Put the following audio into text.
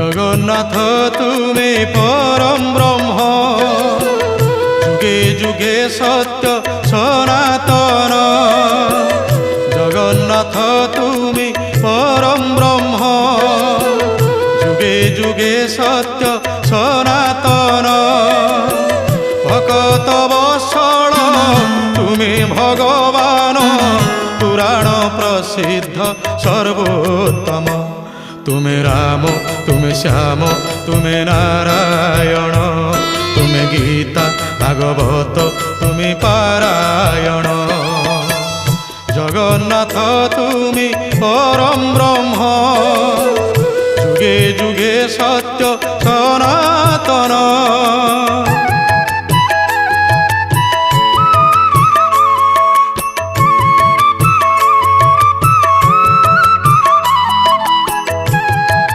জগন্নাথ তুমি পরম ব্রহ্ম, যুগে যুগে সত্য সনাতন। জগন্নাথ তুমি পরম ব্রহ্ম, যুগে যুগে সত্য সনাতন। ভকত বৎসল তুমি ভগবান, পুরাণ প্রসিদ্ধ সর্বোত্তম। তুমি রাম, তুমি শ্যাম, তুমি নারায়ণ, তুমি গীতা ভাগবত, তুমি পারায়ণ। জগন্নাথ তুমি পরম ব্রহ্ম, যুগে যুগে সত্য সনাতন।